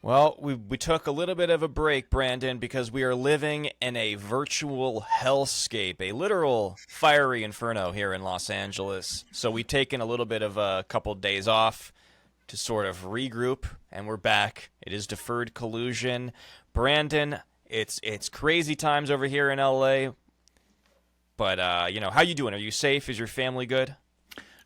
Well, we took a little bit of a break, Brandon, because we are living in a virtual hellscape, a literal fiery inferno here in Los Angeles. So we've taken a little bit of a couple days off to sort of regroup, and we're back. It is deferred collusion. Brandon, it's crazy times over here in LA. But how you doing? Are you safe? Is your family good?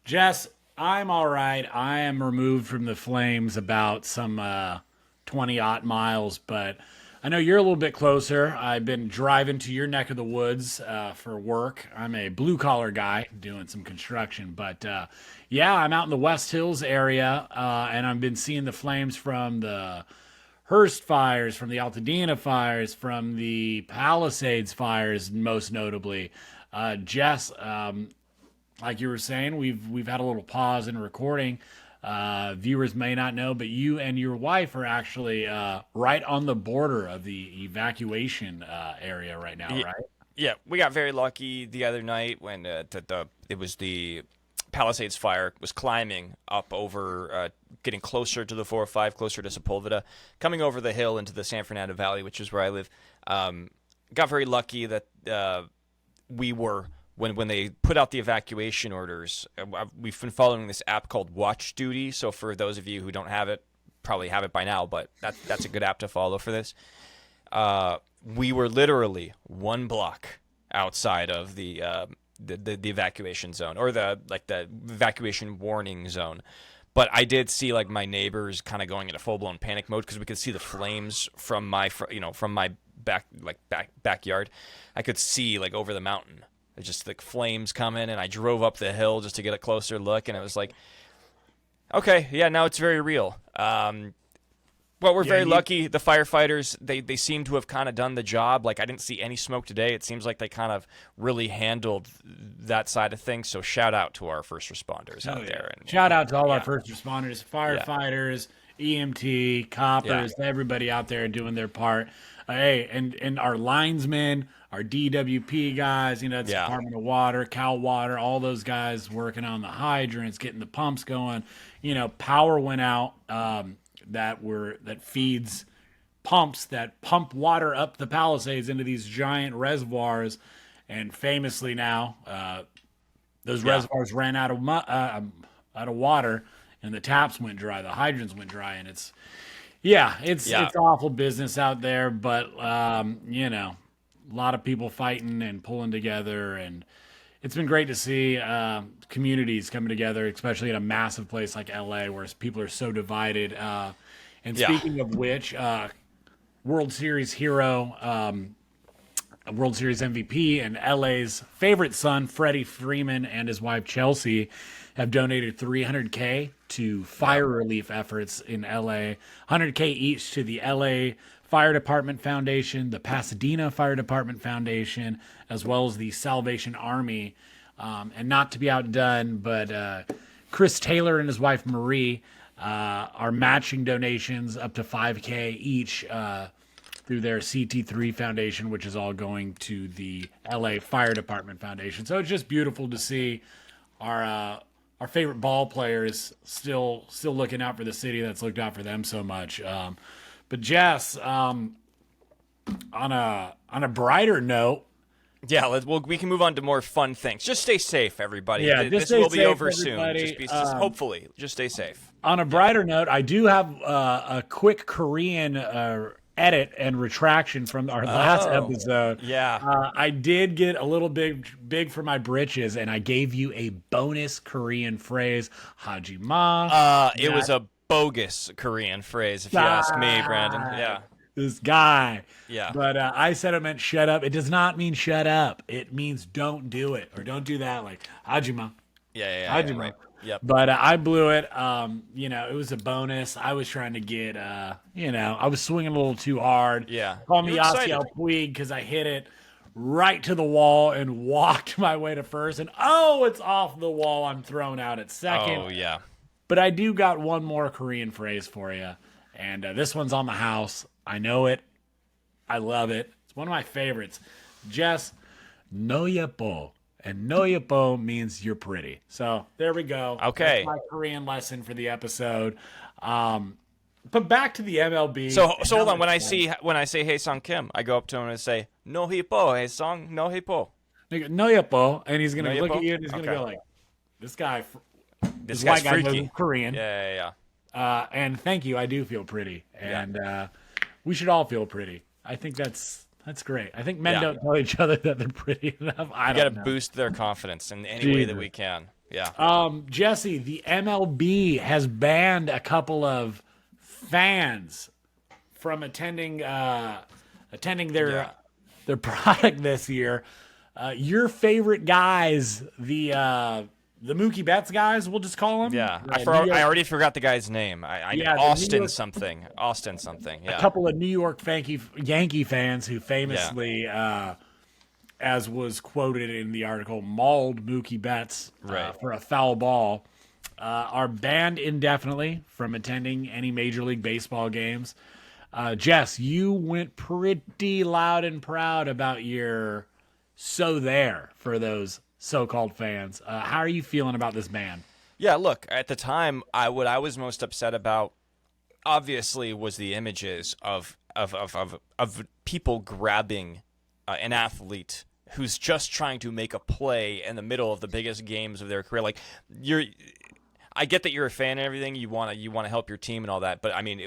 Jess, I'm all right. I am removed from the flames about some 20-odd miles, but I know you're a little bit closer. I've been driving to your neck of the woods for work. I'm a blue-collar guy doing some construction, but yeah, I'm out in the West Hills area, and I've been seeing the flames from the Hearst fires, from the Altadena fires, from the Palisades fires, most notably. Jess, like you were saying, we've had a little pause in recording. Viewers may not know, but you and your wife are actually right on the border of the evacuation area right now, right? Yeah, we got very lucky the other night when it was the Palisades fire was climbing up over, getting closer to the 405, closer to Sepulveda, coming over the hill into the San Fernando Valley, which is where I live. Got very lucky that we were. When they put out the evacuation orders, we've been following this app called Watch Duty. So for those of you who don't have it, probably have it by now, but that's a good app to follow for this. We were literally one block outside of the evacuation zone, or the evacuation warning zone. But I did see like my neighbors kind of going into full blown panic mode because we could see the flames from my backyard. I could see like over the mountain. Just like flames coming, and I drove up the hill just to get a closer look, and it was like, okay, yeah, now it's very real. Well, we're very lucky. The firefighters, they seem to have kind of done the job. Like, I didn't see any smoke today. It seems like they kind of really handled that side of things. So shout out to our first responders out there. And shout out to all our first responders, firefighters, EMT, coppers, everybody out there doing their part. Hey, and our linesmen, our DWP guys, it's Department of Water, Cal Water, all those guys working on the hydrants, getting the pumps going. Power went out that feeds pumps that pump water up the Palisades into these giant reservoirs, and famously now those reservoirs ran out of water, and the taps went dry, the hydrants went dry, and it's awful business out there, but a lot of people fighting and pulling together, and it's been great to see communities coming together, especially in a massive place like LA where people are so divided. Speaking of which, World Series hero, World Series MVP, and LA's favorite son, Freddie Freeman, and his wife Chelsea have donated $300K to fire relief efforts in LA, $100K each to the LA Fire Department Foundation, the Pasadena Fire Department Foundation, as well as the Salvation Army. And not to be outdone, but Chris Taylor and his wife Marie are matching donations up to $5K each through their CT3 Foundation, which is all going to the LA Fire Department Foundation. So it's just beautiful to see our favorite ball players still looking out for the city that's looked out for them so much. But Jess, on a brighter note, we can move on to more fun things. Just stay safe, everybody. Yeah, this will be over soon. Hopefully, just stay safe. On a brighter note, I do have a quick Korean edit and retraction from our last episode. Yeah. I did get a little big for my britches, and I gave you a bonus Korean phrase, Hajima. It was a bogus Korean phrase, if you ask me, Brandon. Yeah. This guy. Yeah. But I said it meant shut up. It does not mean shut up. It means don't do it, or don't do that, like Hajima. Yeah. Hajima. Right. Yep. But I blew it. It was a bonus. I was trying to get, I was swinging a little too hard. Yeah. Call me Yasiel Puig because I hit it right to the wall and walked my way to first. And, it's off the wall. I'm thrown out at second. Oh, yeah. But I do got one more Korean phrase for you. And this one's on the house. I know it. I love it. It's one of my favorites. Jess, no yepo. And no yepo means you're pretty. So there we go. Okay. That's my Korean lesson for the episode. But back to the MLB. So hold on. When I say Hey Song Kim, I go up to him and say no hippo, Hey Song, no hippo. No yippo, and he's gonna No look yippo? at you and he's gonna Okay. go like, this guy, This white guy's guy freaky. knows Korean. Yeah. And thank you, I do feel pretty, and we should all feel pretty. I think that's great. I think men don't tell each other that they're pretty enough. I got to don't know. boost their confidence in any way that we can. Yeah. Jesse, the MLB has banned a couple of fans from attending their product this year. Your favorite guys, the Mookie Betts guys, we'll just call them. Yeah, I already forgot the guy's name. Austin something. Yeah. A couple of New York Yankee fans who famously, as was quoted in the article, mauled Mookie Betts for a foul ball, are banned indefinitely from attending any Major League Baseball games. Jess, you went pretty loud and proud about your there for those so-called fans. How are you feeling about this ban? Yeah, look, at the time, what I was most upset about, obviously, was the images of people grabbing an athlete who's just trying to make a play in the middle of the biggest games of their career. Like, I get that you're a fan and everything. You want to help your team and all that, but I mean,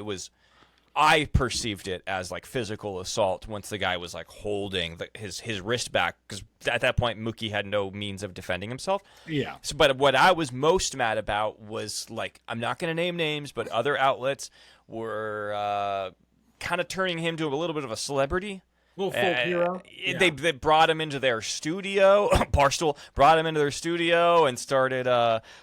I perceived it as like physical assault once the guy was like holding his wrist back, because at that point Mookie had no means of defending himself. Yeah. So, but what I was most mad about was, like, I'm not going to name names, but other outlets were kind of turning him to a little bit of a celebrity. Little folk hero. Yeah. They brought him into their studio. Barstool brought him into their studio and started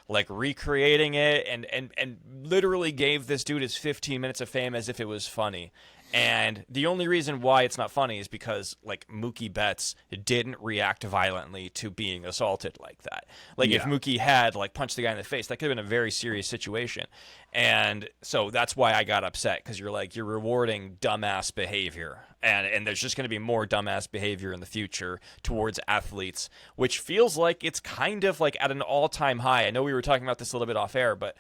like recreating it, and literally gave this dude his 15 minutes of fame as if it was funny. And the only reason why it's not funny is because, like, Mookie Betts didn't react violently to being assaulted like that. Like, if Mookie had, like, punched the guy in the face, that could have been a very serious situation. And so that's why I got upset, because you're rewarding dumbass behavior. And there's just going to be more dumbass behavior in the future towards athletes, which feels like it's kind of, like, at an all-time high. I know we were talking about this a little bit off air, but,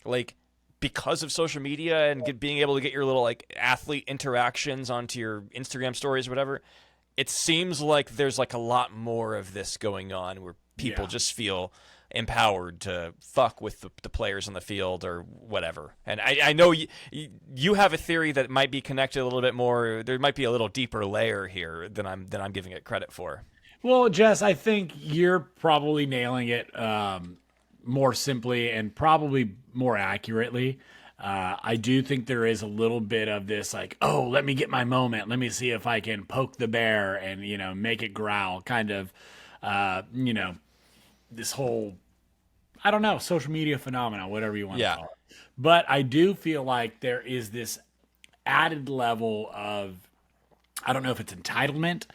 like, because of social media and being able to get your little, like, athlete interactions onto your Instagram stories or whatever, it seems like there's, like, a lot more of this going on where people just feel empowered to fuck with the players on the field or whatever. And I know you have a theory that might be connected a little bit more. There might be a little deeper layer here than I'm giving it credit for. Well, Jess, I think you're probably nailing it more simply and probably more accurately. I do think there is a little bit of this, like, oh, let me get my moment. Let me see if I can poke the bear and, make it growl kind of, this whole, I don't know, social media phenomenon, whatever you want to call it. But I do feel like there is this added level of, I don't know if it's entitlement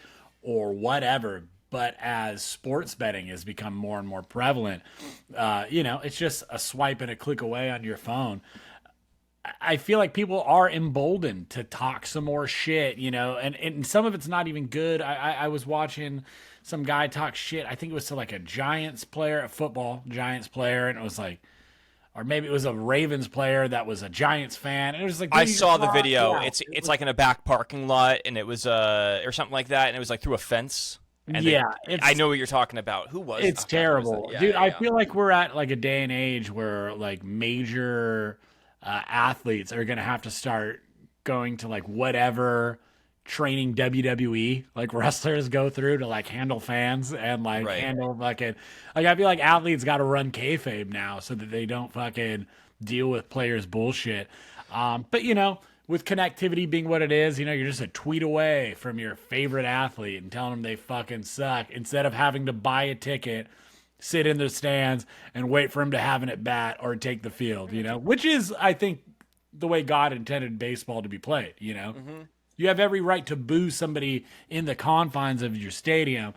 or whatever, but as sports betting has become more and more prevalent, it's just a swipe and a click away on your phone. I feel like people are emboldened to talk some more shit, and some of it's not even good. I was watching some guy talk shit. I think it was to like a Giants player, a football Giants player, and it was like, or maybe it was a Ravens player that was a Giants fan. And it was like, I saw the video. It's like in a back parking lot, and it was or something like that, and it was like through a fence. And I know what you're talking about. Who was? It's terrible, dude. I feel like we're at like a day and age where like major athletes are gonna have to start going to like whatever training WWE like wrestlers go through to like handle fans and like handle fucking, like, I feel like athletes got to run kayfabe now so that they don't fucking deal with players bullshit. But with connectivity being what it is, you're just a tweet away from your favorite athlete and telling them they fucking suck, instead of having to buy a ticket, sit in the stands, and wait for him to have an at bat or take the field, which is, I think, the way God intended baseball to be played, Mm-hmm. You have every right to boo somebody in the confines of your stadium,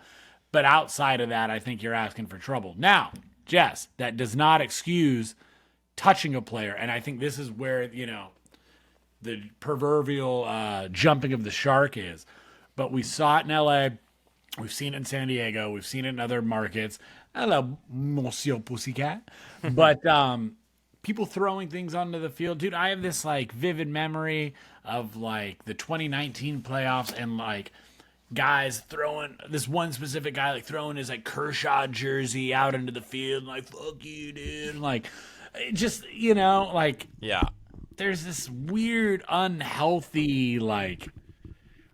but outside of that, I think you're asking for trouble. Now, Jess, that does not excuse touching a player, and I think this is where, the proverbial jumping of the shark is. But we saw it in LA, we've seen it in San Diego, we've seen it in other markets. Hello, Monsieur Pussycat. But people throwing things onto the field. Dude, I have this like vivid memory of like the 2019 playoffs and like guys throwing this one specific guy like throwing his like Kershaw jersey out into the field and like fuck you, dude. And, like just like there's this weird unhealthy like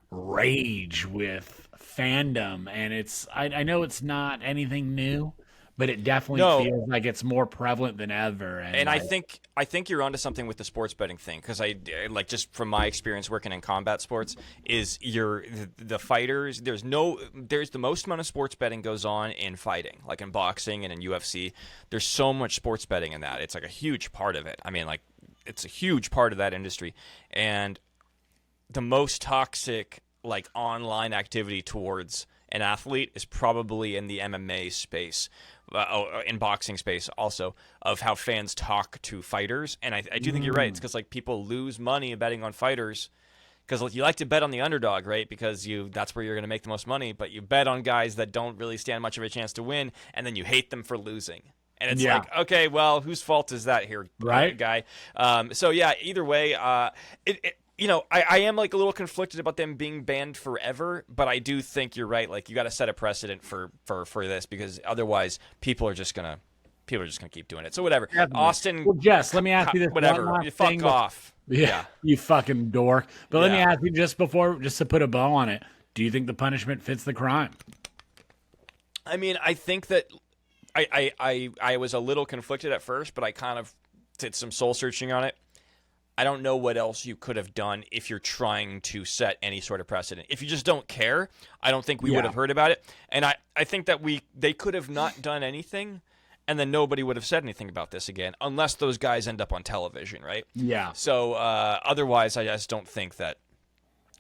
rage with fandom, and it's I know it's not anything new, but it definitely feels like it's more prevalent than ever. And I think you're onto something with the sports betting thing, because I like, just from my experience working in combat sports, is the fighters. There's the most amount of sports betting goes on in fighting, like in boxing and in UFC. There's so much sports betting in that. It's like a huge part of it. I mean, like it's a huge part of that industry, and the most toxic like online activity towards an athlete is probably in the MMA space. In boxing space also, of how fans talk to fighters. And I do think you're right. It's because like people lose money betting on fighters because like, you like to bet on the underdog, right? Because that's where you're going to make the most money, but you bet on guys that don't really stand much of a chance to win, and then you hate them for losing. And it's like, okay, well, whose fault is that here, right, guy? So yeah, either way, I am like a little conflicted about them being banned forever, but I do think you're right. Like, you got to set a precedent for this, because otherwise people are just gonna keep doing it. So whatever. Definitely. Austin. Well, Jess, let me ask you this. Whatever. You fuck off. Yeah, you fucking dork. But let me ask you just to put a bow on it. Do you think the punishment fits the crime? I mean, I think that I was a little conflicted at first, but I kind of did some soul searching on it. I don't know what else you could have done if you're trying to set any sort of precedent. If you just don't care, I don't think we would have heard about it. And I think that they could have not done anything, and then nobody would have said anything about this again, unless those guys end up on television, right? Yeah. So otherwise, I just don't think that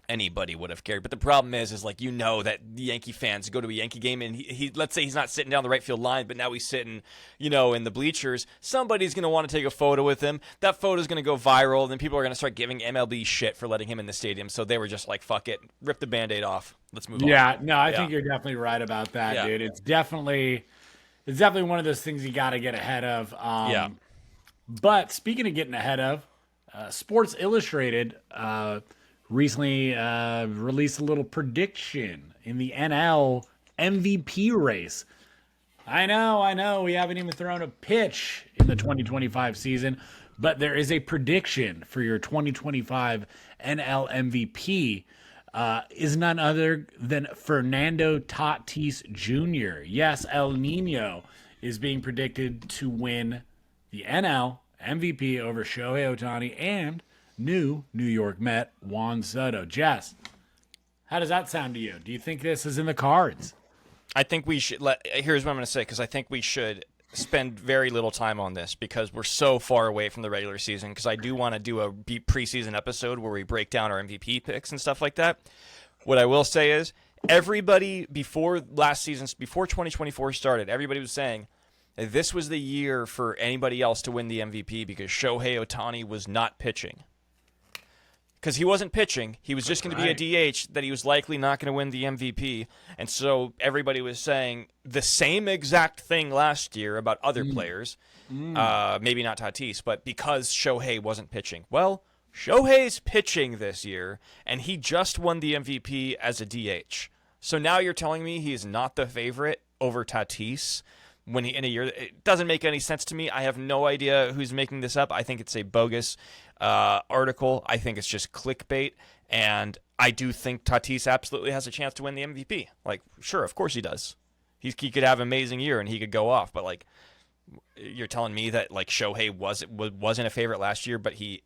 anybody would have cared. But the problem is like, that the Yankee fans go to a Yankee game, and he let's say he's not sitting down the right field line, but now he's sitting, in the bleachers. Somebody's going to want to take a photo with him. That photo is going to go viral, and then people are going to start giving MLB shit for letting him in the stadium. So they were just like, fuck it, rip the Band-Aid off. Let's move on. Yeah, no, I think you're definitely right about that, dude. It's definitely one of those things you got to get ahead of. But speaking of getting ahead of, Sports Illustrated recently released a little prediction in the NL MVP race. I know, we haven't even thrown a pitch in the 2025 season, but there is a prediction for your 2025 NL MVP. Is none other than Fernando Tatis Jr. Yes, El Nino is being predicted to win the NL MVP over Shohei Ohtani and new New York Met Juan Soto. Jess, how does that sound to you? Do you think this is in the cards? I think we should here's what I'm going to say, because I think we should spend very little time on this because we're so far away from the regular season, because I do want to do a preseason episode where we break down our MVP picks and stuff like that. What I will say is, everybody before 2024 started, everybody was saying that this was the year for anybody else to win the MVP because Shohei Ohtani was not pitching. Because he wasn't pitching, he was just going to be a DH, that he was likely not going to win the MVP. And so everybody was saying the same exact thing last year about other players, maybe not Tatis, but because Shohei wasn't pitching. Well, Shohei's pitching this year, and he just won the MVP as a DH. So now you're telling me he's not the favorite over Tatis when in a year? It doesn't make any sense to me. I have no idea who's making this up. I think it's a bogus article. I think it's just clickbait, and I do think Tatis absolutely has a chance to win the MVP. Like, sure, of course he does. He could have an amazing year and he could go off, but like, you're telling me that like Shohei wasn't a favorite last year, but he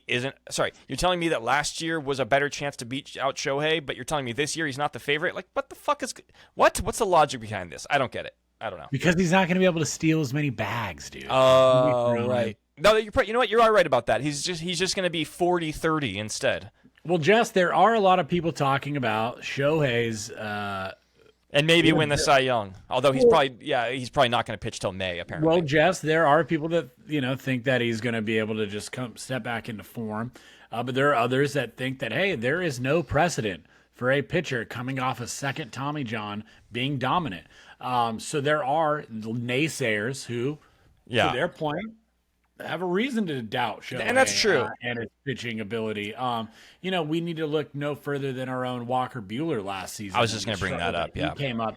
isn't. Sorry, you're telling me that last year was a better chance to beat out Shohei, but you're telling me this year he's not the favorite? Like, what the fuck is what's the logic behind this? I don't get it. I don't know. Because he's not going to be able to steal as many bags, dude. Oh, right. No, you know what? You are right about that. He's just going to be 40-30 instead. Well, Jess, there are a lot of people talking about Shohei's and maybe win the Cy Young. Although he's probably not going to pitch till May, apparently. Well, Jess, there are people that think that he's going to be able to just step back into form, but there are others that think that, hey, there is no precedent for a pitcher coming off a second Tommy John being dominant. So there are naysayers who, to their point, have a reason to doubt Shohei, and that's true. And his pitching ability. We need to look no further than our own Walker Buehler last season. I was just going to bring that up. Yeah, he came up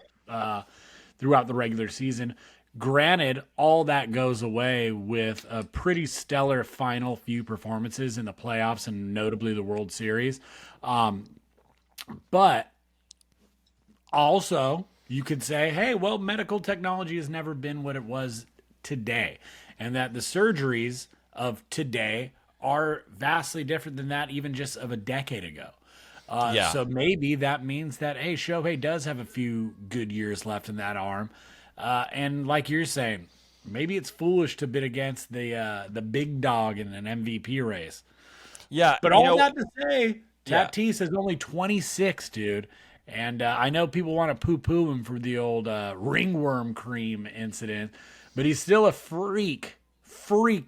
throughout the regular season. Granted, all that goes away with a pretty stellar final few performances in the playoffs and notably the World Series. But also, you could say, hey, well, medical technology has never been what it was today, and that the surgeries of today are vastly different than that even just of a decade ago. So maybe that means that, hey, Shohei does have a few good years left in that arm. And like you're saying, maybe it's foolish to bid against the big dog in an MVP race. Yeah. But all that to say, Tatis is only 26, dude. And I know people want to poo-poo him for the old ringworm cream incident, but he's still a freak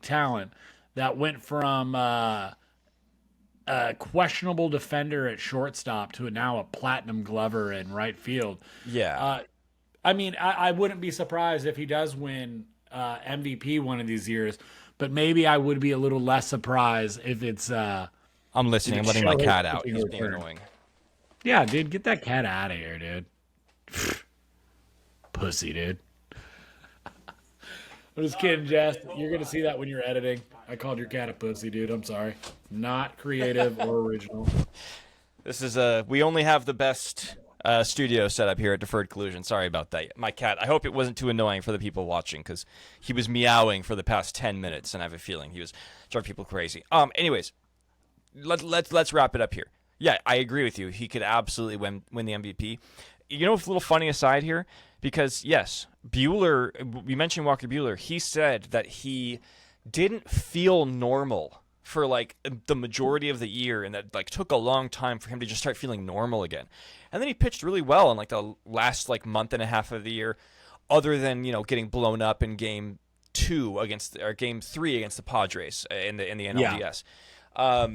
talent that went from a questionable defender at shortstop to now a platinum glover in right field. Yeah. I wouldn't be surprised if he does win MVP one of these years, but maybe I would be a little less surprised if it's I'm listening. I'm letting my cat out. He's being annoying. Yeah, dude, get that cat out of here, dude. Pussy, dude. I'm just kidding, Jess. You're going to see that when you're editing. I called your cat a pussy, dude. I'm sorry. Not creative or original. This is we only have the best studio set up here at Deferred Collusion. Sorry about that. My cat, I hope it wasn't too annoying for the people watching because he was meowing for the past 10 minutes and I have a feeling he was driving people crazy. Anyways, let's wrap it up here. Yeah, I agree with you. He could absolutely win the MVP. You know, a little funny aside here, because yes, Buehler, we mentioned Walker Buehler, he said that he didn't feel normal for like the majority of the year and that like took a long time for him to just start feeling normal again. And then he pitched really well in like the last like month and a half of the year, other than, getting blown up in game 3 against the Padres in the NLDS. Yeah.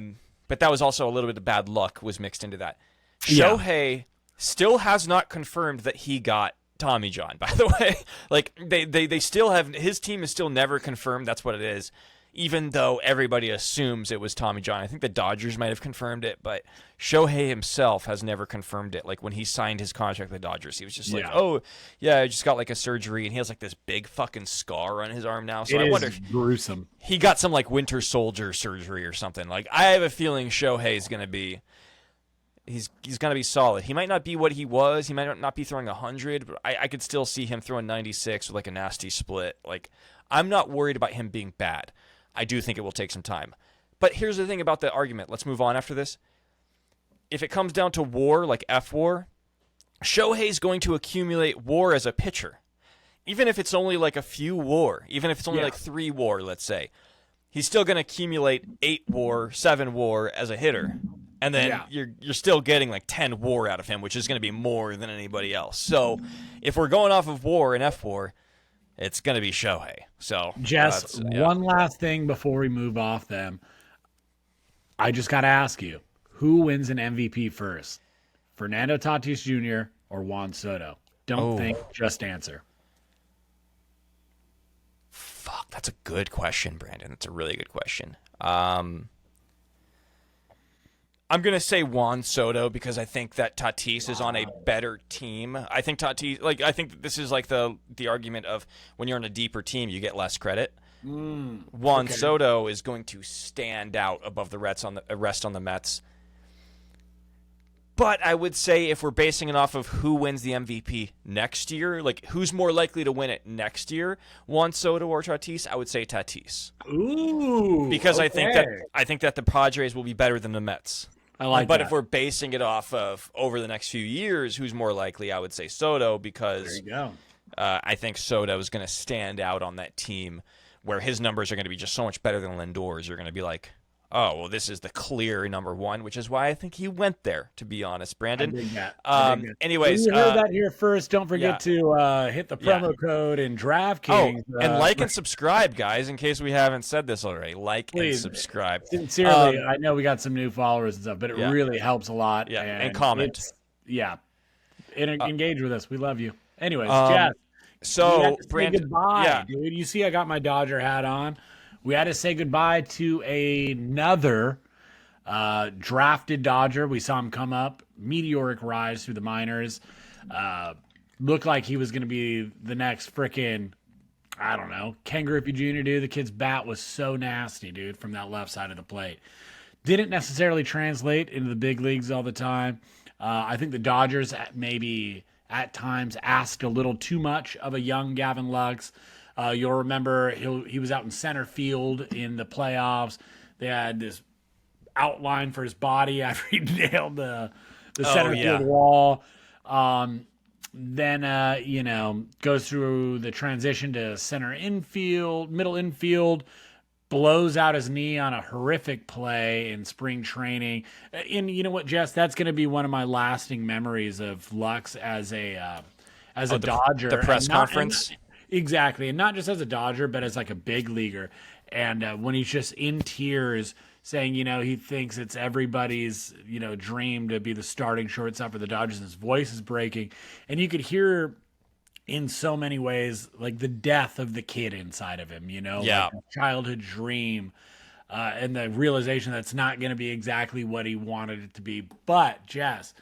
But that was also a little bit of bad luck was mixed into that. Shohei still has not confirmed that he got Tommy John, by the way. Like, they still have – his team is still never confirmed that's what it is, even though everybody assumes it was Tommy John. I think the Dodgers might have confirmed it, but Shohei himself has never confirmed it. Like, when he signed his contract with the Dodgers, he was just like, oh, yeah, I just got, like, a surgery, and he has, like, this big fucking scar on his arm now. So I wonder if gruesome. He got some, like, winter soldier surgery or something. Like, I have a feeling Shohei's going to be – he's going to be solid. He might not be what he was. He might not be throwing 100, but I could still see him throwing 96 with, like, a nasty split. Like, I'm not worried about him being bad. I do think it will take some time. But here's the thing about the argument. Let's move on after this. If it comes down to WAR, like F-WAR, Shohei's going to accumulate WAR as a pitcher. Even if it's only like a few WAR, even if it's only like 3 WAR, let's say, he's still going to accumulate 8 WAR, 7 WAR as a hitter. And then you're still getting like 10 WAR out of him, which is going to be more than anybody else. So if we're going off of WAR and F-WAR, it's going to be Shohei. So, Jess, one last thing before we move off them. I just got to ask you, who wins an MVP first? Fernando Tatis Jr. or Juan Soto? Don't think, just answer. Fuck, that's a good question, Brandon. That's a really good question. I'm going to say Juan Soto because I think that Tatis is on a better team. I think Tatis, I think this is like the argument of when you're on a deeper team, you get less credit. Juan Soto is going to stand out above the rest on the Mets. But I would say if we're basing it off of who wins the MVP next year, like who's more likely to win it next year, Juan Soto or Tatis, I would say Tatis. Ooh, because I think that the Padres will be better than the Mets. But if we're basing it off of over the next few years, who's more likely, I would say Soto because there you go. I think Soto is going to stand out on that team where his numbers are going to be just so much better than Lindor's. You're going to be like, oh, well, this is the clear number one, which is why I think he went there, to be honest, Brandon. I dig that. Anyways. You heard that here first. Don't forget to hit the promo code in DraftKings. And like and subscribe, guys, in case we haven't said this already. And subscribe. Sincerely, I know we got some new followers and stuff, but it really helps a lot. Yeah, and comment. Engage with us. We love you. Anyways, Jeff. So, Brandon, goodbye, dude. You see I got my Dodger hat on. we had to say goodbye to another drafted Dodger. We saw him come up, meteoric rise through the minors. Looked like he was going to be the next frickin', I don't know, Ken Griffey Jr., dude. The kid's bat was so nasty, dude, from that left side of the plate. Didn't necessarily translate into the big leagues all the time. I think the Dodgers maybe at times asked a little too much of a young Gavin Lux. You'll remember he was out in center field in the playoffs. They had this outline for his body after he nailed the center field wall. Then goes through the transition to center infield, middle infield, blows out his knee on a horrific play in spring training. And you know what, Jess? That's going to be one of my lasting memories of Lux as a Dodger. The press conference. Exactly. And not just as a Dodger, but as like a big leaguer. And when he's just in tears saying, he thinks it's everybody's, dream to be the starting shortstop for the Dodgers. His voice is breaking. And you could hear in so many ways, like the death of the kid inside of him, like a childhood dream, and the realization that's not going to be exactly what he wanted it to be. But Jess,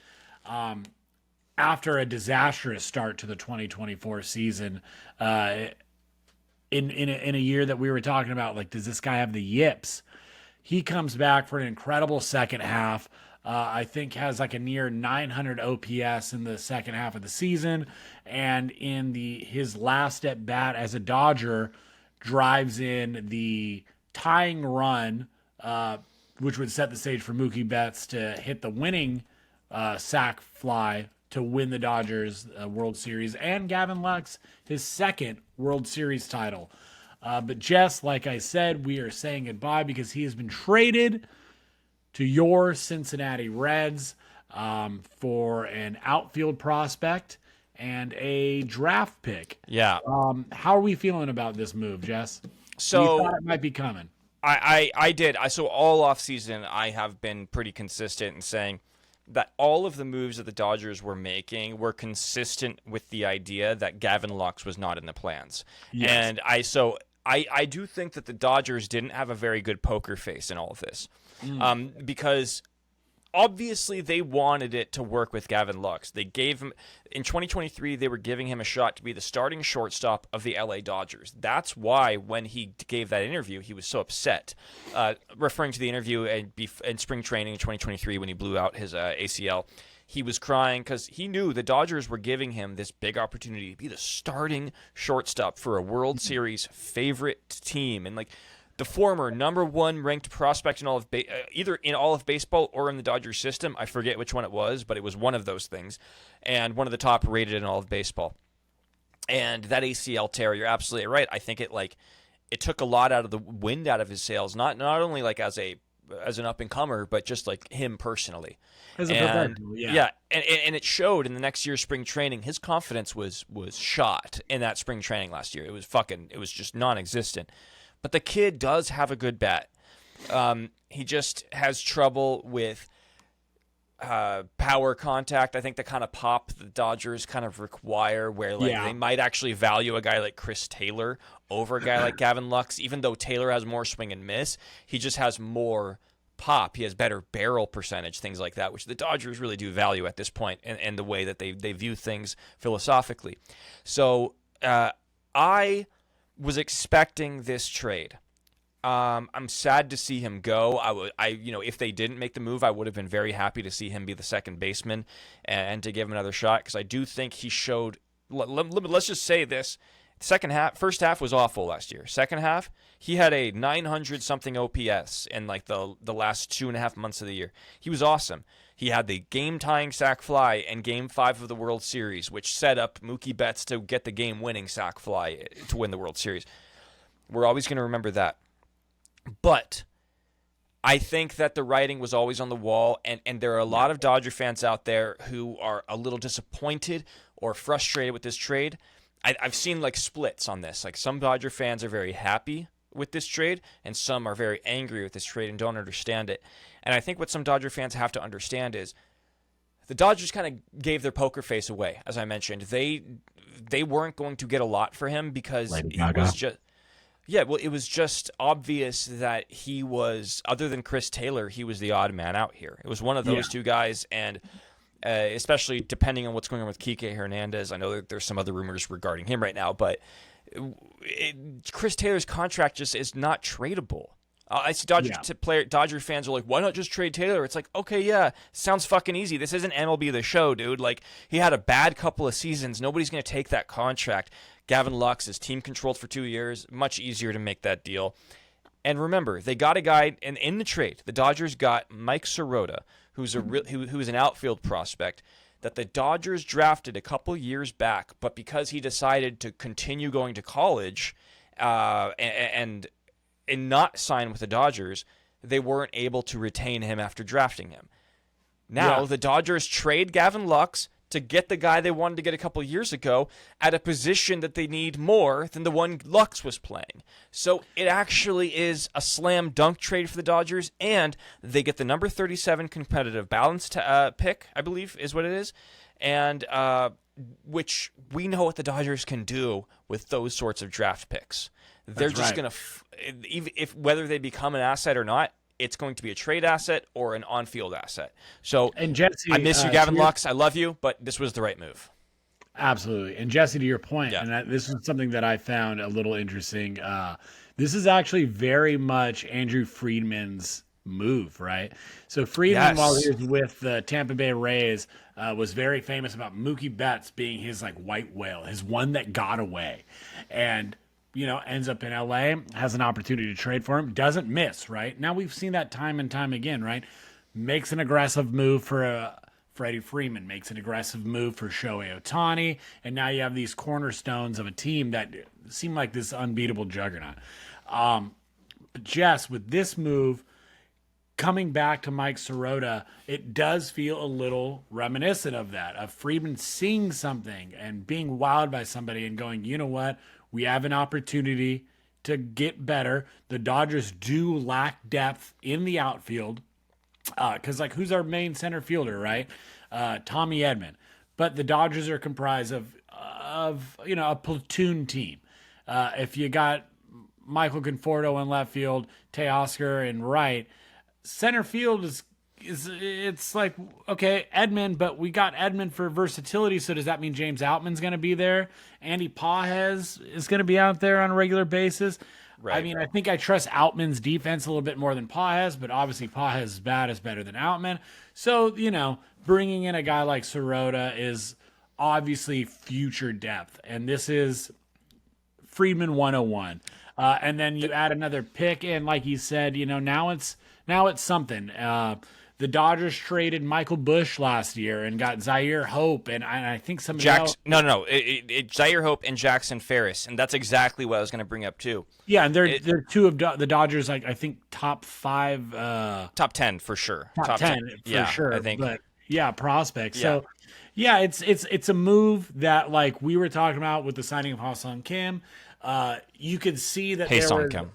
after a disastrous start to the 2024 season, in a year that we were talking about, like, does this guy have the yips? He comes back for an incredible second half. I think has like a near 900 OPS in the second half of the season, and in his last at bat as a Dodger, drives in the tying run, which would set the stage for Mookie Betts to hit the winning sac fly to win the Dodgers World Series, and Gavin Lux his second World Series title. But Jess, like I said, we are saying goodbye because he has been traded to your Cincinnati Reds for an outfield prospect and a draft pick. Yeah. How are we feeling about this move, Jess? So you thought it might be coming. I did. So all offseason, I have been pretty consistent in saying that all of the moves that the Dodgers were making were consistent with the idea that Gavin Lux was not in the plans. Yes. And I do think that the Dodgers didn't have a very good poker face in all of this. Because obviously they wanted it to work with Gavin Lux. They gave him, in 2023, they were giving him a shot to be the starting shortstop of the LA Dodgers. That's why when he gave that interview, he was so upset. Referring to the interview in spring training in 2023 when he blew out his ACL, he was crying because he knew the Dodgers were giving him this big opportunity to be the starting shortstop for a World Series favorite team. And like, the former number one ranked prospect in all of either in all of baseball or in the Dodgers system. I forget which one it was, but it was one of those things, and one of the top rated in all of baseball. And that ACL tear, you're absolutely right. I think it took a lot out of the wind out of his sails, not only like as an up and comer, but just like him personally. As a professional, yeah, and it showed in the next year's spring training. His confidence was shot in that spring training last year. It was just non-existent. But the kid does have a good bat. He just has trouble with power contact. I think the kind of pop the Dodgers kind of require, where they might actually value a guy like Chris Taylor over a guy like Gavin Lux. Even though Taylor has more swing and miss, he just has more pop. He has better barrel percentage, things like that, which the Dodgers really do value at this point, and the way that they view things philosophically. So I was expecting this trade. I'm sad to see him go. If they didn't make the move, I would have been very happy to see him be the second baseman and to give him another shot, because I do think he showed. Let's just say this: first half was awful last year. Second half, he had a 900 something OPS in like the last 2.5 months of the year. He was awesome. He had the game-tying sac fly in Game 5 of the World Series, which set up Mookie Betts to get the game-winning sac fly to win the World Series. We're always going to remember that. But I think that the writing was always on the wall, and there are a lot of Dodger fans out there who are a little disappointed or frustrated with this trade. I've seen like splits on this. Like, some Dodger fans are very happy with this trade, and some are very angry with this trade and don't understand it. And I think what some Dodger fans have to understand is the Dodgers kind of gave their poker face away, as I mentioned. They weren't going to get a lot for him because he was just Yeah, well, it was just obvious that he was, other than Chris Taylor, he was the odd man out here. It was one of those two guys, and especially depending on what's going on with Kike Hernandez. I know that there's some other rumors regarding him right now, but Chris Taylor's contract just is not tradable. I see Dodger fans are like, why not just trade Taylor? It's like, okay, yeah, sounds fucking easy. This isn't MLB The Show, dude. Like, he had a bad couple of seasons. Nobody's going to take that contract. Gavin Lux is team controlled for 2 years. Much easier to make that deal. And remember, they got a guy, and in the trade, the Dodgers got Mike Sirota, who's who's an outfield prospect that the Dodgers drafted a couple years back, but because he decided to continue going to college and not sign with the Dodgers, they weren't able to retain him after drafting him. Now, the Dodgers trade Gavin Lux to get the guy they wanted to get a couple years ago at a position that they need more than the one Lux was playing. So it actually is a slam dunk trade for the Dodgers, and they get the number 37 competitive balanced pick, I believe is what it is, and which we know what the Dodgers can do with those sorts of draft picks. They're just going to, if whether they become an asset or not, it's going to be a trade asset or an on-field asset. So, and Jesse, I miss you, Gavin Lux. I love you, but this was the right move. Absolutely. And Jesse, to your point, and this is something that I found a little interesting. This is actually very much Andrew Friedman's move, right? So Freeman, while he was with the Tampa Bay Rays, was very famous about Mookie Betts being his like white whale, his one that got away. And ends up in LA, has an opportunity to trade for him, doesn't miss, right? Now we've seen that time and time again, right? Makes an aggressive move for Freddie Freeman, makes an aggressive move for Shohei Ohtani, and now you have these cornerstones of a team that seem like this unbeatable juggernaut. But Jess, with this move, coming back to Mike Sirota, it does feel a little reminiscent of that, of Freeman seeing something and being wowed by somebody and going, you know what? We have an opportunity to get better. The Dodgers do lack depth in the outfield because, who's our main center fielder, right? Tommy Edman. But the Dodgers are comprised of a platoon team. If you got Michael Conforto in left field, Teoscar in right, center field is it's like, okay, Edman, but we got Edman for versatility, so does that mean James Outman's going to be there? Andy Pages is going to be out there on a regular basis? Right. I mean, I think I trust Outman's defense a little bit more than Pages, but obviously Pages' bat is better than Outman. So, bringing in a guy like Sirota is obviously future depth, and this is Freeman 101. And then you add another pick in, like you said, now it's something. The Dodgers traded Michael Busch last year and got Zaire Hope, and I think somebody else. No. Zaire Hope and Jackson Ferris, and that's exactly what I was going to bring up too. Yeah, and they're two of the Dodgers, I think top 5, top 10 for sure. Top 10 for sure. I think. But prospects. Yeah. So yeah, it's a move that we were talking about with the signing of Ha-Seong Kim. You could see that Kim.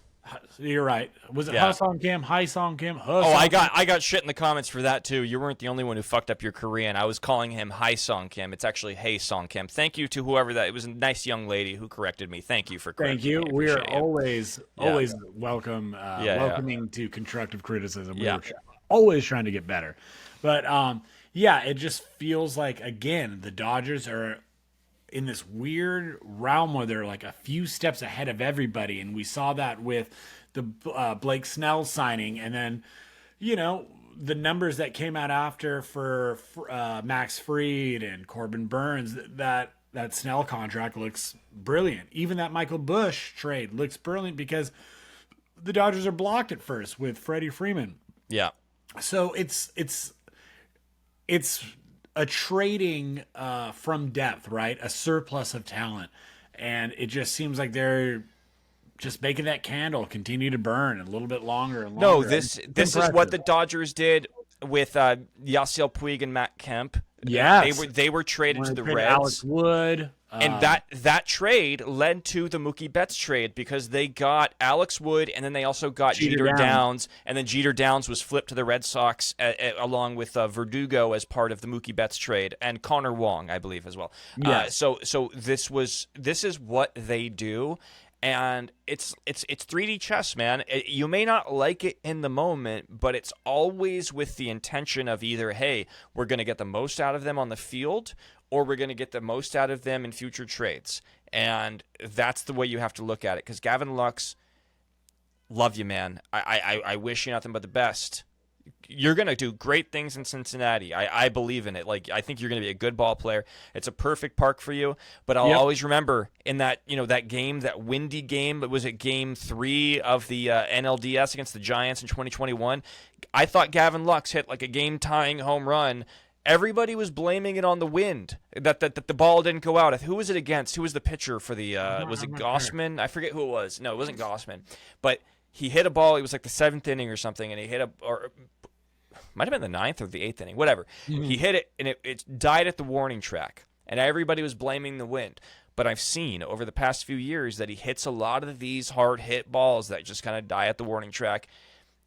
You're right. Was it Ha-Seong Kim? Ha-Seong Kim? I got shit in the comments for that too. You weren't the only one who fucked up your Korean. I was calling him Ha-Seong Kim. It's actually Ha-Seong Kim. Thank you to whoever that. It was a nice young lady who corrected me. Thank you for correcting me. Thank you. We are always welcoming to constructive criticism. We're always trying to get better. But it just feels like, again, the Dodgers are in this weird realm where they're like a few steps ahead of everybody. And we saw that with the Blake Snell signing. And then, the numbers that came out after for Max Fried and Corbin Burns, that Snell contract looks brilliant. Even that Michael Busch trade looks brilliant because the Dodgers are blocked at first with Freddie Freeman. Yeah. So it's a trading from depth, right? A surplus of talent. And it just seems like they're just making that candle continue to burn a little bit longer and longer. No, this is what the Dodgers did with Yasiel Puig and Matt Kemp. Yeah, they were traded to the Reds. Alex Wood. And that trade led to the Mookie Betts trade because they got Alex Wood and then they also got Jeter Downs. And then Jeter Downs was flipped to the Red Sox along with Verdugo as part of the Mookie Betts trade and Connor Wong, I believe, as well. Yes. So this is what they do. And it's 3D chess, man. You may not like it in the moment, but it's always with the intention of either, hey, we're going to get the most out of them on the field, or we're going to get the most out of them in future trades. And that's the way you have to look at it. Because Gavin Lux, love you, man. I wish you nothing but the best. You're going to do great things in Cincinnati. I believe in it. Like, I think you're going to be a good ball player. It's a perfect park for you. But I'll always remember in that, that game, that windy game, was it game 3 of the NLDS against the Giants in 2021? I thought Gavin Lux hit like a game-tying home run. Everybody was blaming it on the wind, that the ball didn't go out. Who was it against? Who was the pitcher for the was it Gossman? Sure. I forget who it was. No, it wasn't Gossman. But he hit a ball. It was like the 7th inning or something, and he hit might have been the 9th or the 8th inning, whatever. Mm-hmm. He hit it, and it died at the warning track, and everybody was blaming the wind. But I've seen over the past few years that he hits a lot of these hard-hit balls that just kind of die at the warning track,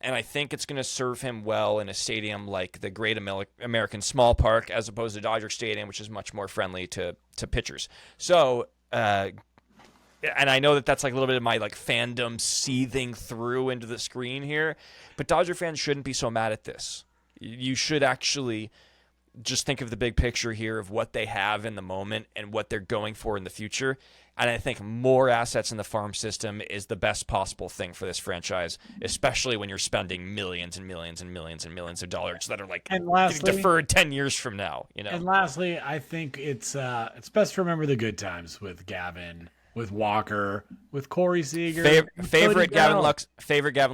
and I think it's going to serve him well in a stadium like the Great American Small Park as opposed to Dodger Stadium, which is much more friendly to pitchers. So, and I know that that's like a little bit of my like fandom seething through into the screen here, but Dodger fans shouldn't be so mad at this. You should actually just think of the big picture here of what they have in the moment and what they're going for in the future. And I think more assets in the farm system is the best possible thing for this franchise, especially when you're spending millions and millions and millions and millions of dollars that are like deferred 10 years from now. And lastly, I think it's best to remember the good times with Gavin, with Walker, with Corey Seager. Favorite Gavin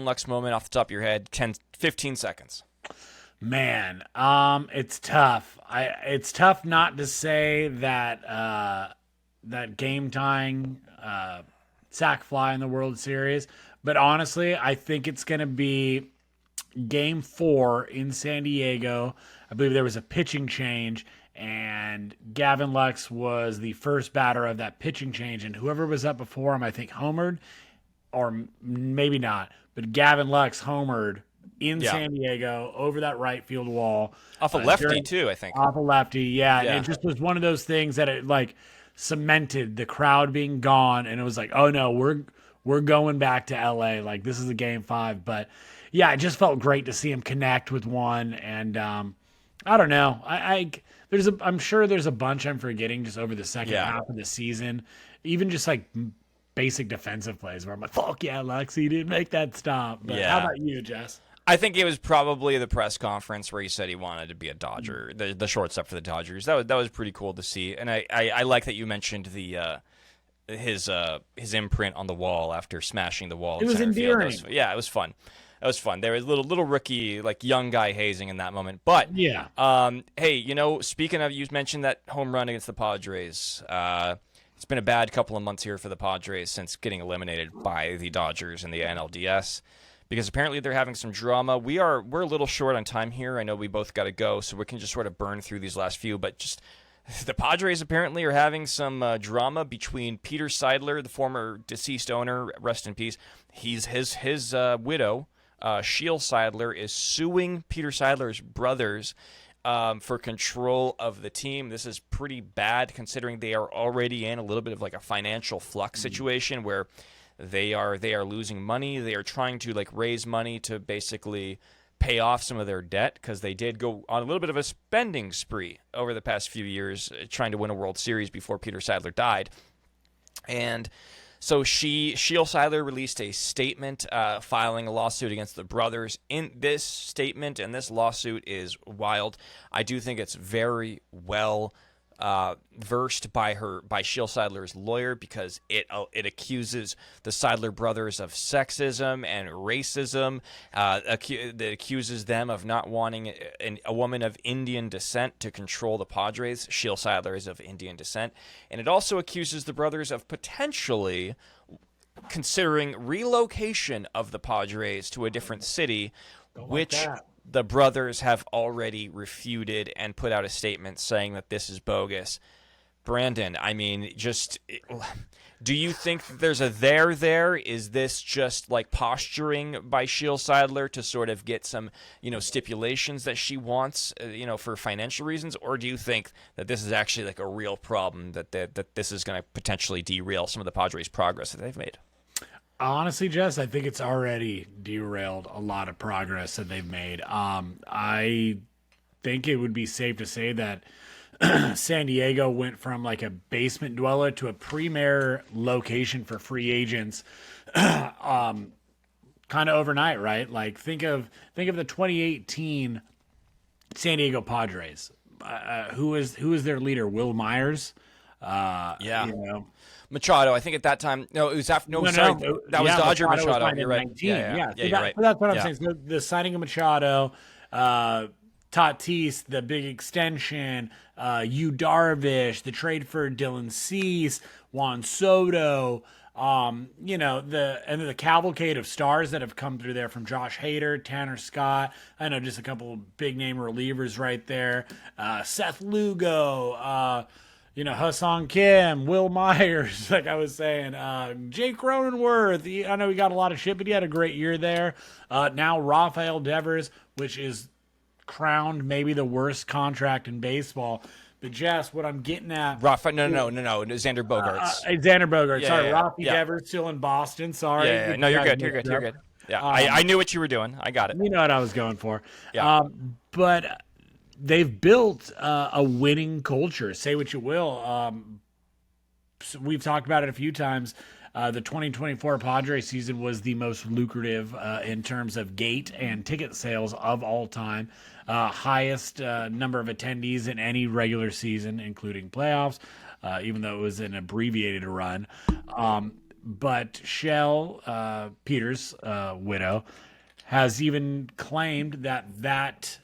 Lux moment off the top of your head, 15 seconds. Man, it's tough. It's tough not to say that that game tying sac fly in the World Series, but honestly, I think it's going to be Game 4 in San Diego. I believe there was a pitching change, and Gavin Lux was the first batter of that pitching change, and whoever was up before him, I think homered, or maybe not, but Gavin Lux homered in San Diego over that right field wall. Off a lefty, too, I think. Off a lefty, yeah. And it just was one of those things that it, like, cemented the crowd being gone, and it was like, oh, no, we're going back to L.A. Like, this is a Game 5. But, yeah, it just felt great to see him connect with one. And I don't know. I'm sure there's a bunch I'm forgetting just over the second half of the season. Even just, like, basic defensive plays where I'm like, fuck yeah, Lux, he didn't make that stop. But how about you, Jess? I think it was probably the press conference where he said he wanted to be a Dodger, the shortstop for the Dodgers. That was pretty cool to see, and I like that you mentioned his imprint on the wall after smashing the wall. It was endearing. It was fun. It was fun. There was little rookie, like young guy hazing in that moment. But hey, speaking of, you mentioned that home run against the Padres. It's been a bad couple of months here for the Padres since getting eliminated by the Dodgers in the NLDS. Because apparently they're having some drama. We're a little short on time here. I know we both got to go, so we can just sort of burn through these last few. But just the Padres apparently are having some drama between Peter Seidler, the former deceased owner, rest in peace. His widow, Sheil Seidler, is suing Peter Seidler's brothers for control of the team. This is pretty bad considering they are already in a little bit of like a financial flux situation where they are losing money. They are trying to like raise money to basically pay off some of their debt because they did go on a little bit of a spending spree over the past few years trying to win a World Series before Peter Seidler died. And so Sheil Seidler released a statement filing a lawsuit against the brothers. In this statement, and this lawsuit is wild. I do think it's very well versed by Sheil Seidler's lawyer because it accuses the Seidler brothers of sexism and racism. It accuses them of not wanting a woman of Indian descent to control the Padres. Sheil Seidler is of Indian descent. And it also accuses the brothers of potentially considering relocation of the Padres to a different city, which the brothers have already refuted and put out a statement saying that this is bogus. Brandon, I mean, do you think that there's a there? Is this just like posturing by Sheil Seidler to sort of get some, stipulations that she wants, for financial reasons? Or do you think that this is actually like a real problem that this is going to potentially derail some of the Padres' progress that they've made? Honestly, Jess, I think it's already derailed a lot of progress that they've made. I think it would be safe to say that San Diego went from like a basement dweller to a premier location for free agents, kind of overnight, right? Like think of the 2018 San Diego Padres. Who is their leader? Will Myers. Yeah. You know, Machado, I think at that time, no, it was after, no, sorry, that was Dodger Machado. You're right. 19. Yeah, So you're right. so that's what I'm Yeah. saying. So the signing of Machado, Tatis, the big extension, Yu Darvish, the trade for Dylan Cease, Juan Soto, the cavalcade of stars that have come through there from Josh Hader, Tanner Scott. I know just a couple of big name relievers right there. Seth Lugo, Hassan Kim, Will Myers, like I was saying, Jake Cronenworth. I know he got a lot of shit, but he had a great year there. Now Rafael Devers, which is crowned maybe the worst contract in baseball. But Jess, what I'm getting at, No, Xander Bogaerts. Xander Bogaerts. Yeah, Sorry, yeah, Rafi yeah. Devers still in Boston. Sorry. Yeah. No, you're good. You're good. Yeah, I knew what you were doing. I got it. You know what I was going for. Yeah. But they've built a winning culture. Say what you will. So we've talked about it a few times. The 2024 Padres season was the most lucrative in terms of gate and ticket sales of all time. Highest number of attendees in any regular season, including playoffs, even though it was an abbreviated run. But Shell, Peter's widow, has even claimed that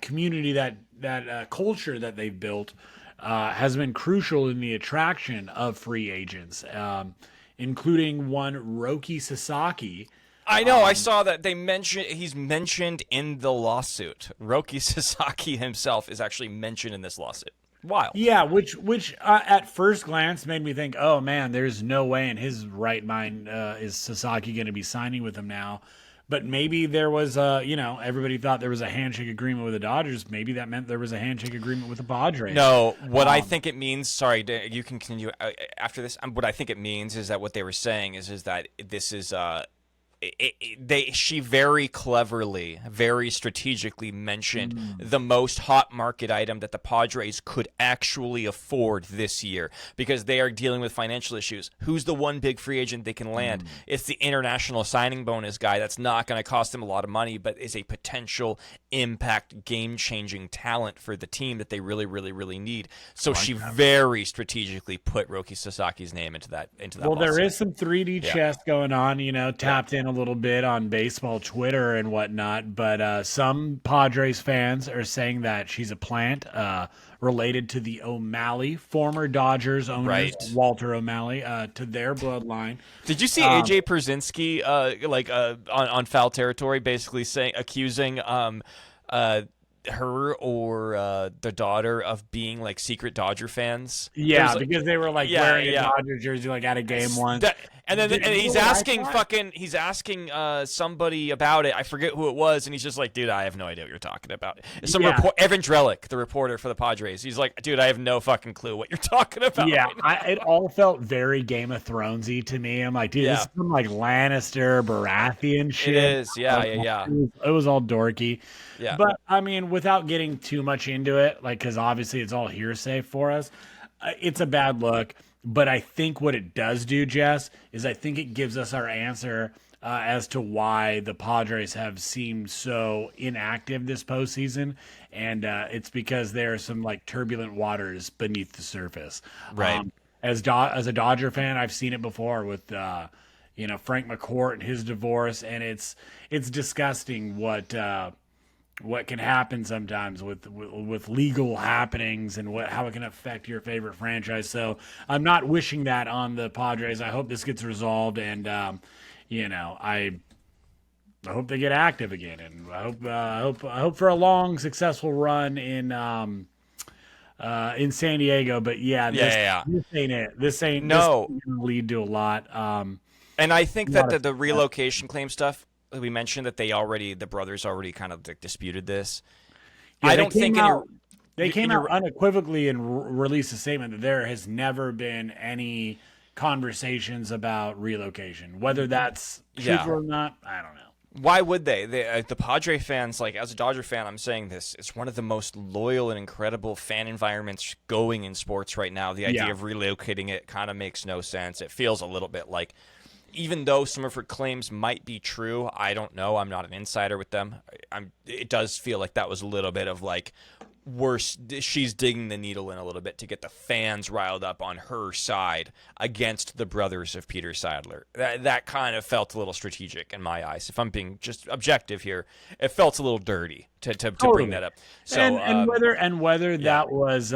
community, that culture that they've built has been crucial in the attraction of free agents, including one Roki Sasaki. I know. I saw that he's mentioned in the lawsuit. Roki Sasaki himself is actually mentioned in this lawsuit. Wild. Yeah, which at first glance made me think, oh man, there's no way in his right mind is Sasaki going to be signing with him now. But maybe there was everybody thought there was a handshake agreement with the Dodgers. Maybe that meant there was a handshake agreement with the Padres. No, what I think it means, sorry, you can continue after this. What I think it means is that what they were saying is that this is she very cleverly, very strategically mentioned the most hot market item that the Padres could actually afford this year because they are dealing with financial issues. Who's the one big free agent they can land? It's the international signing bonus guy that's not going to cost them a lot of money, but is a potential impact game-changing talent for the team that they really, really, really need. So she very strategically put Roki Sasaki's name into that. Well, there is some 3D chess going on, tapped in a little bit on baseball Twitter and whatnot, but some Padres fans are saying that she's a plant related to the O'Malley, former Dodgers owners, Walter O'Malley, to their bloodline. Did you see AJ Pierzynski on foul territory, basically accusing her or the daughter of being like secret Dodger fans? Yeah, because they were like wearing a Dodger jersey like at a game once. And he's asking somebody about it. I forget who it was, and he's just like, dude, I have no idea what you're talking about. Evan Drellick, the reporter for the Padres, he's like, dude, I have no fucking clue what you're talking about. Yeah, right it all felt very Game of Thronesy to me. I'm like, dude, this is some like Lannister, Baratheon shit. It is, yeah. It was all dorky. Yeah. But I mean, without getting too much into it, like, because obviously it's all hearsay for us, it's a bad look. But I think what it does do, Jess, is I think it gives us our answer as to why the Padres have seemed so inactive this postseason. And it's because there are some like turbulent waters beneath the surface. Right. As a Dodger fan, I've seen it before with Frank McCourt and his divorce, and it's disgusting what can happen sometimes with legal happenings and how it can affect your favorite franchise. So I'm not wishing that on the Padres. I hope this gets resolved, and I hope they get active again, and I hope for a long, successful run in San Diego. But this ain't it. This ain't gonna lead to a lot. And I think that the relocation claim stuff. We mentioned that the brothers already kind of disputed this. Yeah, they came out unequivocally and released a statement that there has never been any conversations about relocation. Whether that's truthful or not, I don't know. Why would they? The Padre fans, like, as a Dodger fan, I'm saying this, it's one of the most loyal and incredible fan environments going in sports right now. The idea of relocating it kind of makes no sense. It feels a little bit like, even though some of her claims might be true, I don't know. I'm not an insider with them. It does feel like that was a little bit of like, worse, she's digging the needle in a little bit to get the fans riled up on her side against the brothers of Peter Seidler. That kind of felt a little strategic in my eyes. If I'm being just objective here, it felt a little dirty to bring that up. So and whether that was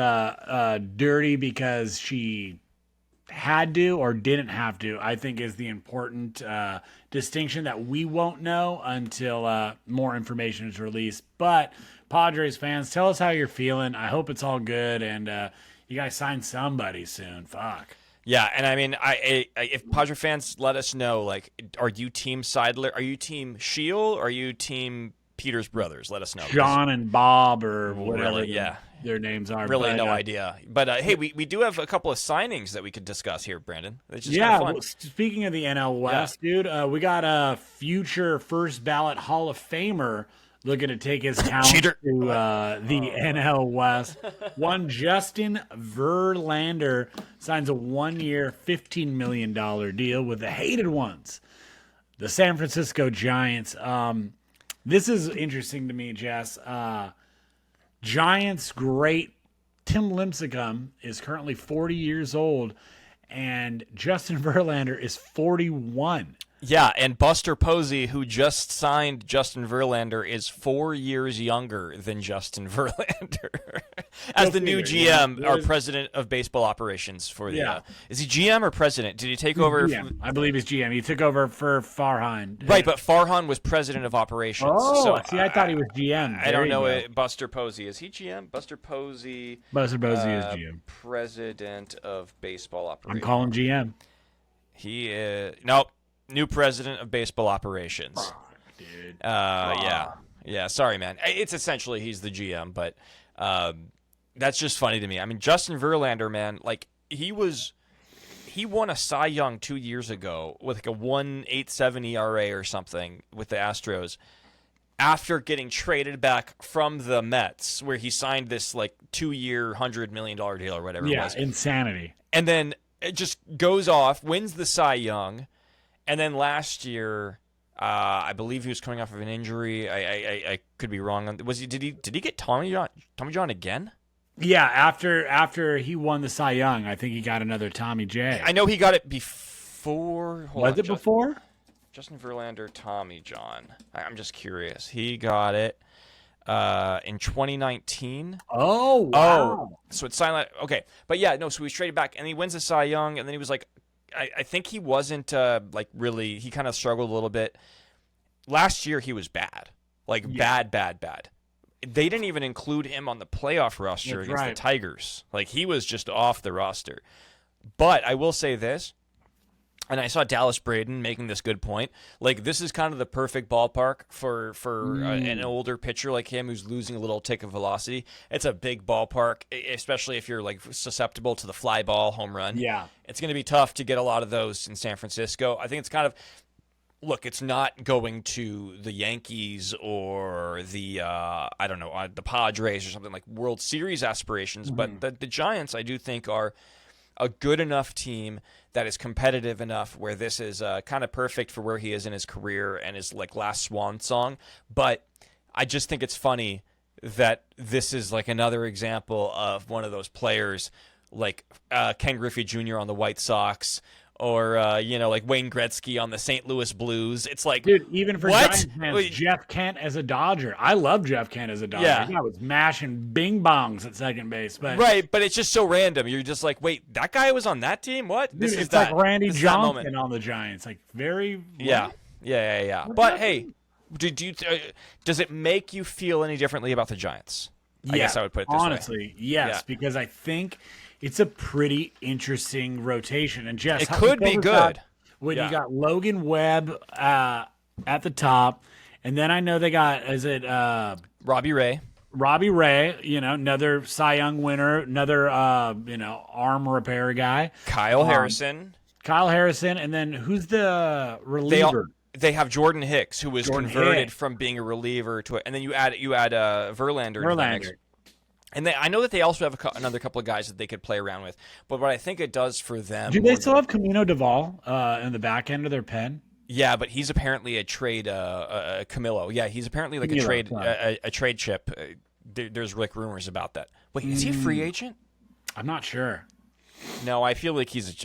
dirty because she had to or didn't have to, I think is the important distinction that we won't know until more information is released. But Padres fans, tell us how you're feeling. I hope it's all good, and you guys sign somebody soon. Fuck. Yeah, and I mean, if Padre fans, let us know, like, are you Team Seidler? Are you Team Shield? Or are you Team Peter's brothers? Let us know. John and Bob or whatever their names are. Really no idea. But, hey, we do have a couple of signings that we could discuss here, Brandon. It's just kind of fun. Well, speaking of the NL West, dude, we got a future first ballot Hall of Famer looking to take his talent to the NL West. One Justin Verlander signs a 1-year, $15 million deal with the hated ones, the San Francisco Giants. This is interesting to me, Jess. Giants great Tim Lincecum is currently 40 years old, and Justin Verlander is 41. Yeah, and Buster Posey, who just signed Justin Verlander, is 4 years younger than Justin Verlander. As the new GM, or president of baseball operations for the is he GM or president? Did he take over? I believe he's GM. He took over for Farhan. Right, but Farhan was president of operations. Oh, see, I thought he was GM. I don't know. Buster Posey, is he GM? Buster Posey is GM. President of baseball operations. I'm calling GM. He is nope. New president of baseball operations. Dude. Yeah. Sorry, man. It's essentially he's the GM, but that's just funny to me. I mean, Justin Verlander, man, like he won a Cy Young 2 years ago with like a 1.87 ERA or something with the Astros after getting traded back from the Mets, where he signed this like 2-year, $100 million deal or whatever it was. Yeah, insanity. And then it just goes off, wins the Cy Young. And then last year, I believe he was coming off of an injury. I could be wrong. Did he get Tommy John again? Yeah, after he won the Cy Young, I think he got another Tommy J. I know he got it before. Before? Justin Verlander, Tommy John. I'm just curious. He got it in 2019. Oh, wow. Oh, so it's silent. Okay, but yeah, no. So he was traded back, and he wins the Cy Young, and then he was like. I think he wasn't like really. He kind of struggled a little bit. Last year he was bad, bad. They didn't even include him on the playoff roster against the Tigers. Like he was just off the roster. But I will say this, and I saw Dallas Braden making this good point. Like this is kind of the perfect ballpark for an older pitcher like him who's losing a little tick of velocity. It's a big ballpark, especially if you're like susceptible to the fly ball home run. Yeah, it's going to be tough to get a lot of those in San Francisco. I think it's kind of look. It's not going to the Yankees or the the Padres or something like World Series aspirations, but the Giants I do think are a good enough team that is competitive enough where this is kind of perfect for where he is in his career and his like last swan song. But I just think it's funny that this is like another example of one of those players like Ken Griffey Jr. on the White Sox or like Wayne Gretzky on the St. Louis Blues. It's like, dude, even for Giants fans, Jeff Kent as a Dodger. I love Jeff Kent as a Dodger. Yeah. I was mashing bing bongs at second base, but but it's just so random. You're just like, wait, that guy was on that team? What? Dude, it's like Randy Johnson on the Giants. Like very Yeah. But hey, does it make you feel any differently about the Giants? I guess I would put it this way. Honestly, yes, because I think it's a pretty interesting rotation. And Jess, it could be good. You got Logan Webb at the top, and then I know they got Robbie Ray. Robbie Ray, another Cy Young winner, another arm repair guy. Kyle Harrison. Kyle Harrison, and then who's the reliever? They have Jordan Hicks, who was converted Hicks. from being a reliever to and then you add Verlander. Verlander. And I know that they also have another couple of guys that they could play around with. But what I think it does for them... Do they still have Camino Duvall in the back end of their pen? Yeah, but he's apparently a trade Camilo. Yeah, he's apparently like a trade chip. There's like rumors about that. Wait, is he a free agent? I'm not sure. No, I feel like he's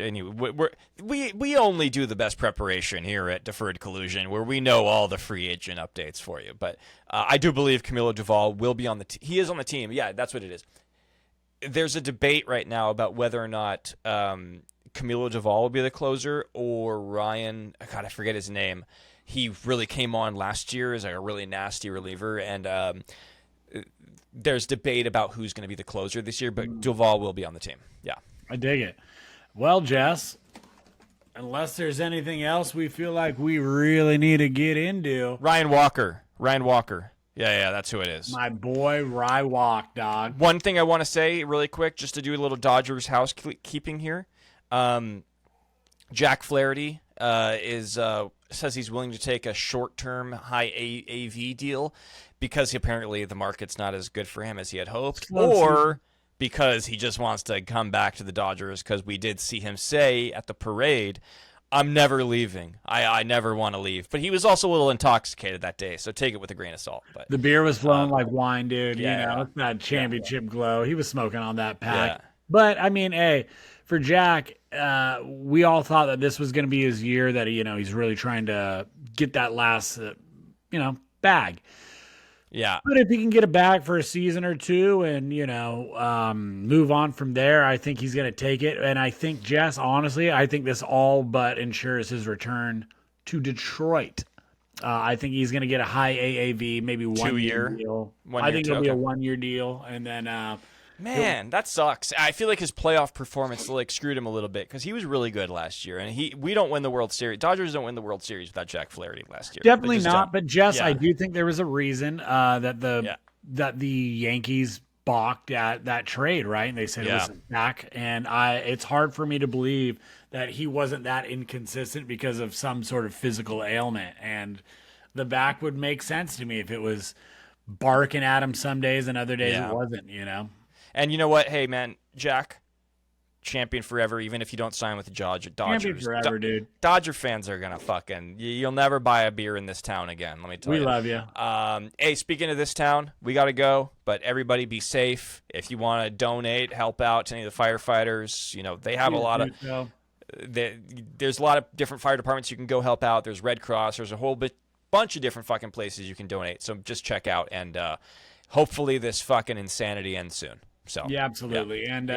we only do the best preparation here at Deferred Collusion, where we know all the free agent updates for you. But I do believe Camilo Duvall will be on the he is on the team. Yeah, that's what it is. There's a debate right now about whether or not Camilo Duvall will be the closer or Ryan. God, I forget his name. He really came on last year as like a really nasty reliever, and there's debate about who's going to be the closer this year. But Duvall will be on the team. Yeah. I dig it. Well, Jess, unless there's anything else we feel like we really need to get into. Ryan Walker. Yeah, that's who it is. My boy, Rye Walk, dog. One thing I want to say really quick, just to do a little Dodgers housekeeping here. Jack Flaherty says he's willing to take a short-term high AV deal because apparently the market's not as good for him as he had hoped, or because he just wants to come back to the Dodgers, because we did see him say at the parade, I'm never leaving. I never want to leave. But he was also a little intoxicated that day, so take it with a grain of salt. But the beer was flowing like wine, dude. It's that championship glow. He was smoking on that pack. Yeah. But, I mean, hey, for Jack, we all thought that this was going to be his year, that he's really trying to get that last, bag. Yeah. But if he can get it back for a season or two and, move on from there, I think he's going to take it. And I think, Jess, honestly, I think this all but ensures his return to Detroit. I think he's going to get a high AAV, maybe 1 year deal. I think it'll be a 1 year deal. And then, man, that sucks. I feel like his playoff performance screwed him a little bit, because he was really good last year, and we don't win the World Series. Dodgers don't win the World Series without Jack Flaherty last year. Definitely not. But Jess, I do think there was a reason that the Yankees balked at that trade, right? And they said it was back, and it's hard for me to believe that he wasn't that inconsistent because of some sort of physical ailment, and the back would make sense to me if it was barking at him some days and other days it wasn't. And you know what? Hey, man, Jack, champion forever, even if you don't sign with the Dodgers. Champion forever, dude. Dodger fans are going to you'll never buy a beer in this town again, let me tell you. We love you. Hey, speaking of this town, we got to go, but everybody be safe. If you want to donate, help out to any of the firefighters, they have a lot of... There's a lot of different fire departments you can go help out. There's Red Cross. There's a whole bunch of different fucking places you can donate. So just check out, and hopefully this fucking insanity ends soon. So yeah, absolutely. And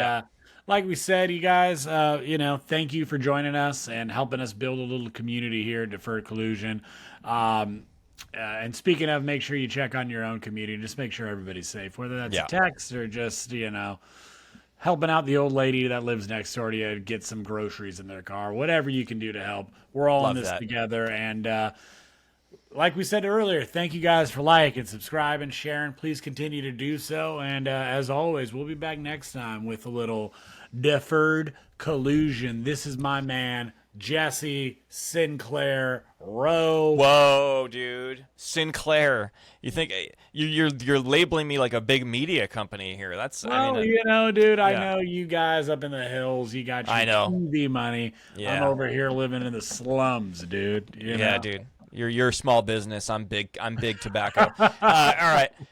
like we said, you guys, thank you for joining us and helping us build a little community here at Deferred Collusion. And speaking of, make sure you check on your own community. Just make sure everybody's safe, whether that's a text or just, helping out the old lady that lives next door to you, get some groceries in their car, whatever you can do to help. We're all in this together. And like we said earlier, thank you guys for liking, subscribing, sharing. Please continue to do so. And as always, we'll be back next time with a little Deferred Collusion. This is my man, Jesse Sinclair Rowe. Whoa, dude. Sinclair. You think you're labeling me like a big media company here. That's dude, I know you guys up in the hills, you got your TV money. Yeah. I'm over here living in the slums, dude. Dude. You're small business. I'm big tobacco. All right.